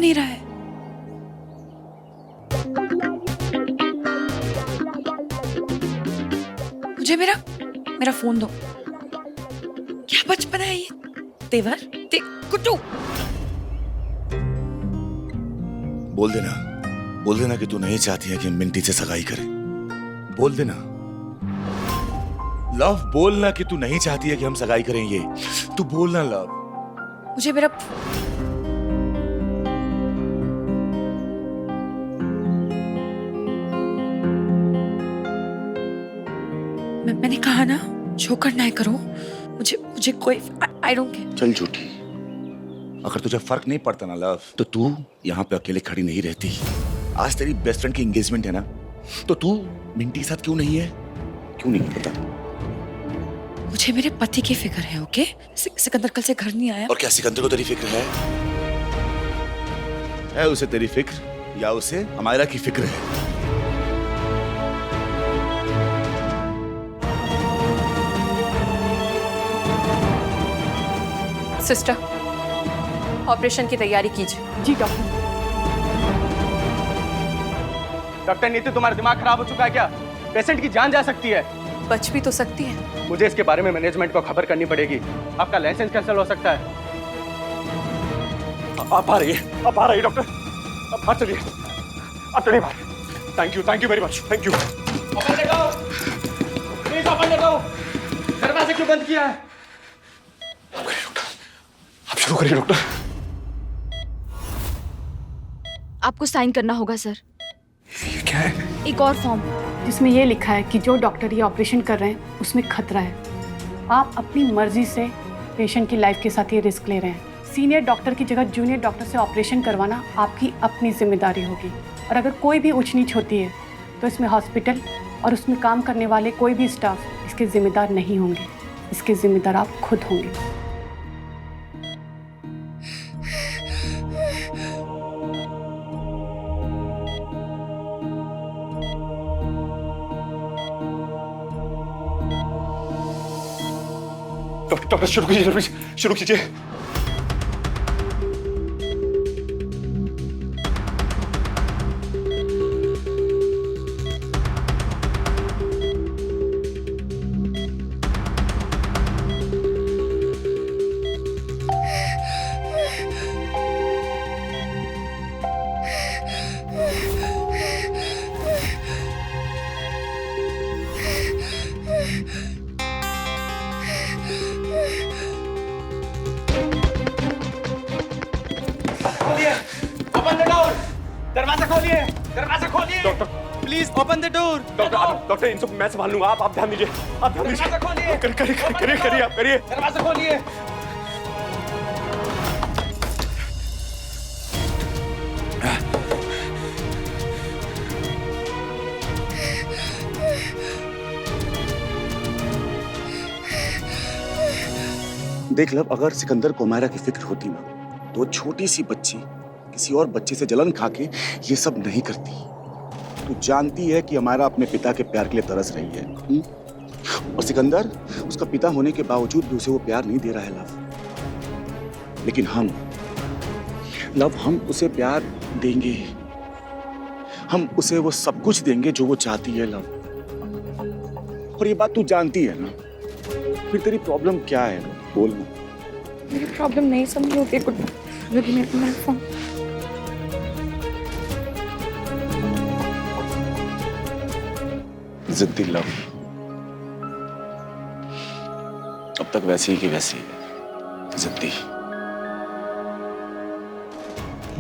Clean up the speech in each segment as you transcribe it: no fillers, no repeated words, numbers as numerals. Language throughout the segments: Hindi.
नहीं रहा है। मुझे मेरा फोन दो। क्या बचपन है ये? तेवर कुट्टू। बोल देना कि तू नहीं चाहती है कि मिंटी से सगाई करे। बोल देना लव, बोलना कि तू नहीं चाहती है कि हम सगाई करें। ये तू बोलना लव। मुझे मेरा मैंने कहा ना, जो करना है करो। मुझे कोई आई डोंट केयर। चल झूठी, अगर तुझे फर्क नहीं पड़ता ना लव, तो तू यहाँ पे अकेले खड़ी नहीं रहती। आज तेरी बेस्ट फ्रेंड की एंगेजमेंट है ना, तो तू मिंटी के साथ क्यों नहीं है? क्यों नहीं पता? मुझे मेरे पति की फिक्र है। ओके, सिकंदर कल से घर नहीं आया। और क्या सिकंदर को तेरी फिक्र है? उसे तेरी फिक्र या उसे अमायरा की फिक्र है? सिस्टर, ऑपरेशन की तैयारी कीजिए। जी डॉक्टर। डॉक्टर नीतू, तुम्हारा दिमाग खराब हो चुका है क्या? पेशेंट की जान जा सकती है। बच भी तो सकती है। मुझे इसके बारे में मैनेजमेंट को खबर करनी पड़ेगी। आपका लाइसेंस कैंसिल हो सकता है। आप आ रही है डॉक्टर। अब बाहर चलिए, आप चलिए बाहर। Thank you very much. Thank you. Open the door please, open the door. दरवाजा क्यों बंद किया है? आप शुरू करिए डॉक्टर। आपको साइन करना होगा सर। ये क्या है? एक और फॉर्म जिसमें ये लिखा है कि जो डॉक्टर ये ऑपरेशन कर रहे हैं उसमें खतरा है। आप अपनी मर्जी से पेशेंट की लाइफ के साथ ये रिस्क ले रहे हैं। सीनियर डॉक्टर की जगह जूनियर डॉक्टर से ऑपरेशन करवाना आपकी अपनी जिम्मेदारी होगी, और अगर कोई भी ऊंच नीच होती है तो इसमें हॉस्पिटल और उसमें काम करने वाले कोई भी स्टाफ इसके जिम्मेदार नहीं होंगे। इसके जिम्मेदार आप खुद होंगे। डॉक्टर शुरू कीजिए। दरवाजा खोलिए doctor, please open the door. Doctor इन सब मैं संभाल लूंगा, आप ध्यान दीजिए। दरवाजा खोलिए। करिए आप करिए। दरवाजा खोलिए। देख लब, अगर सिकंदर को अमायरा की फिक्र होती ना, तो छोटी सी बच्ची किसी और बच्चे से जलन खा के ये सब नहीं करती। तू जानती है कि अमायरा अपने पिता के प्यार के लिए तरस रही है, और सिकंदर उसका पिता होने के बावजूद भी उसे वो प्यार नहीं दे रहा है लव। लेकिन हम उसे प्यार देंगे। हम उसे वो सब कुछ देंगे जो वो चाहती है लव। और ये बात तू जानती है ना। फिर तेरी प्रॉब्लम क्या है? बोल ना। मेरी प्रॉब्लम नहीं समझोगे कुट्टू। जिद्दी लव अब तक वैसी ही की वैसी है, जिद्दी।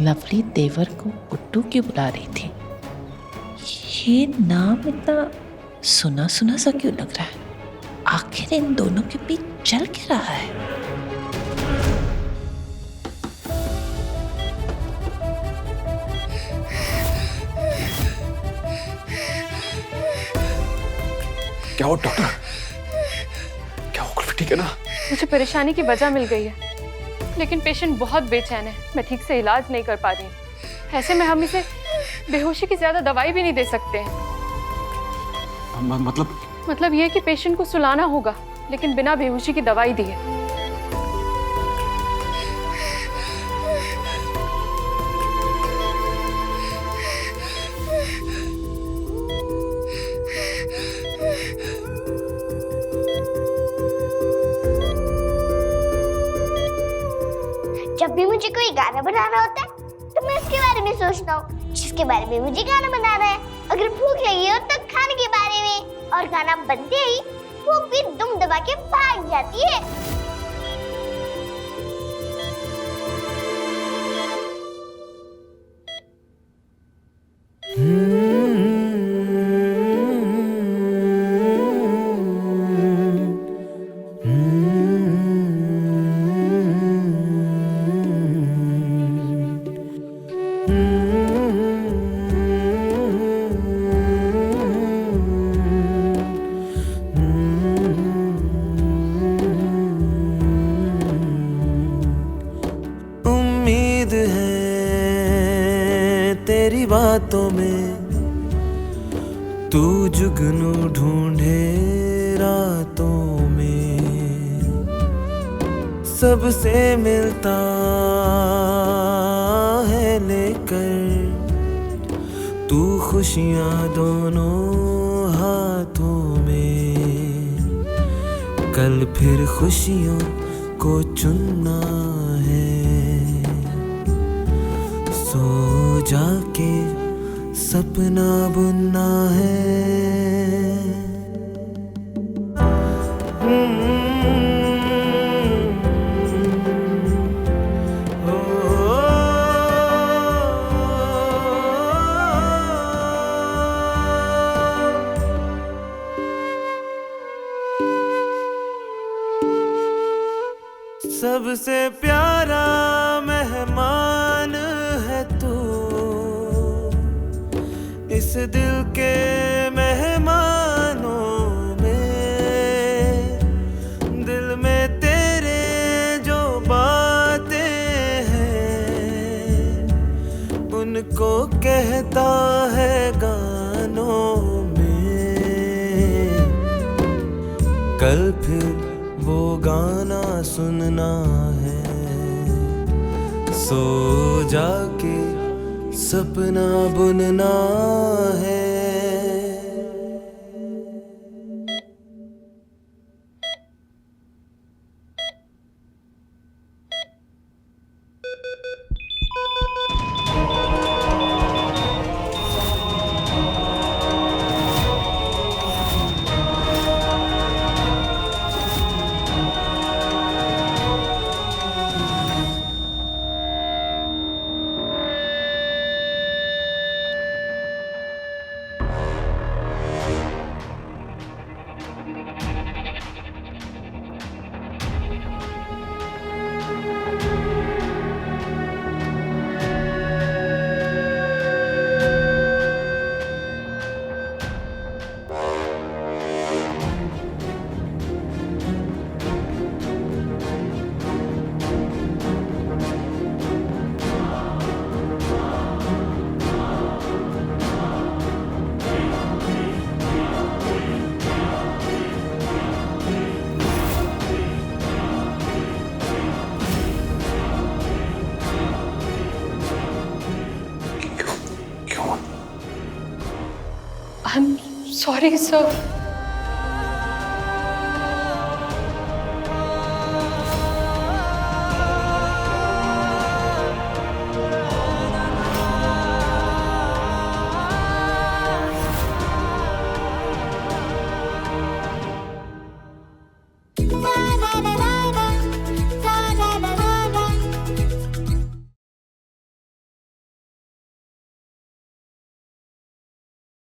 लवली देवर को कुट्टू क्यों बुला रही थी? ये नाम इतना सुना सुना सा क्यों लग रहा है? आखिर इन दोनों के बीच चल क्या रहा है? क्या हो डॉक्टर? क्या हो? ठीक है ना? मुझे परेशानी की वजह मिल गई है, लेकिन पेशेंट बहुत बेचैन है। मैं ठीक से इलाज नहीं कर पा रही हूँ। ऐसे में हम इसे बेहोशी की ज्यादा दवाई भी नहीं दे सकते हैं। मतलब ये कि पेशेंट को सुलाना होगा, लेकिन बिना बेहोशी की दवाई दिए। मुझे कोई गाना बनाना होता है तो मैं उसके बारे में सोचता हूँ जिसके बारे में मुझे गाना बनाना है। अगर भूख लगी हो तो खाने के बारे में, और गाना बनते ही भूख भी दुम दबा के भाग जाती है। उम्मीद है तेरी बातों में, तू जुगनू ढूंढे रातों में, सबसे मिलता है लेकर तू खुशियाँ दोनों हाथों में। कल फिर खुशियों को चुनना है, सो जाके सपना बुनना है। सबसे प्यारा मेहमान है तू, इस दिल के मेहमानों में। दिल में तेरे जो बातें हैं उनको कहता है गानों में। कल फिर वो गाना सुनना है, सो जाके सपना बुनना है। I'm sorry, sir.